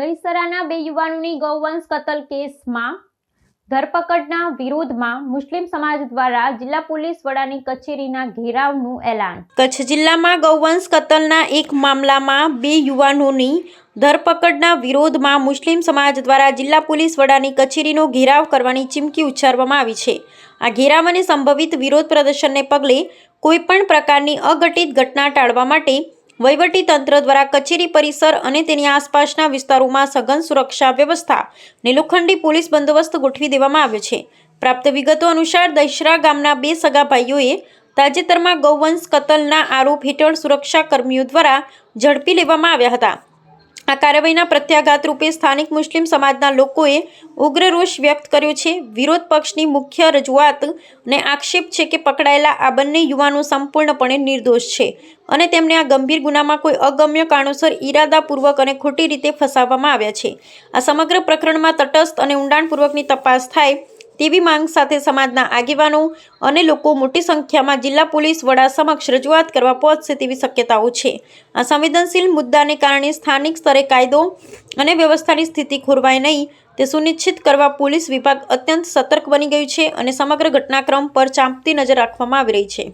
દહીસરાના બે યુવાનોની ગૌવંશ કતલ કેસમાં ધરપકડના વિરોધમાં મુસ્લિમ સમાજ દ્વારા જિલ્લા પોલીસ વડાની કચેરીના ઘેરાવનું એલાન। કચ્છ જિલ્લામાં ગૌવંશ કતલના એક મામલામાં બે યુવાનોની ધરપકડના વિરોધમાં મુસ્લિમ સમાજ દ્વારા જિલ્લા પોલીસ વડાની કચેરીનો ઘેરાવ કરવાની ચીમકી ઉચ્ચારવામાં આવી છે। આ ઘેરાવ અને સંભવિત વિરોધ પ્રદર્શનને પગલે કોઈપણ પ્રકારની અઘટિત ઘટના ટાળવા માટે વહીવટી તંત્ર દ્વારા કચેરી પરિસર અને તેની આસપાસના વિસ્તારોમાં સઘન સુરક્ષા વ્યવસ્થા અને લોખંડી પોલીસ બંદોબસ્ત ગોઠવી દેવામાં આવ્યો છે। પ્રાપ્ત વિગતો અનુસાર દહીસરા ગામના બે સગા ભાઈઓએ તાજેતરમાં ગૌવંશ કતલના આરોપ હેઠળ સુરક્ષા કર્મીઓ દ્વારા ઝડપી લેવામાં આવ્યા હતા। આ કાર્યવાહીના પ્રત્યાઘાત રૂપે સ્થાનિક મુસ્લિમ સમાજના લોકોએ ઉગ્ર રોષ વ્યક્ત કર્યો છે। વિરોધ પક્ષની મુખ્ય રજૂઆત અને આક્ષેપ છે કે પકડાયેલા આ બંને યુવાનો સંપૂર્ણપણે નિર્દોષ છે અને તેમને આ ગંભીર ગુનામાં કોઈ અગમ્ય કારણોસર ઇરાદાપૂર્વક અને ખોટી રીતે ફસાવવામાં આવ્યા છે। આ સમગ્ર પ્રકરણમાં તટસ્થ અને ઊંડાણપૂર્વકની તપાસ થાય તેવી માંગ સાથે સમાજના આગેવાનો અને લોકો મોટી સંખ્યામાં જિલ્લા પોલીસ વડા સમક્ષ રજૂઆત કરવા પહોંચશે તેવી શક્યતાઓ છે। આ સંવેદનશીલ મુદ્દાને કારણે સ્થાનિક સ્તરે કાયદો અને વ્યવસ્થાની સ્થિતિ ખોરવાય નહીં તે સુનિશ્ચિત કરવા પોલીસ વિભાગ અત્યંત સતર્ક બની ગયું છે અને સમગ્ર ઘટનાક્રમ પર ચાંપતી નજર રાખવામાં આવી રહી છે।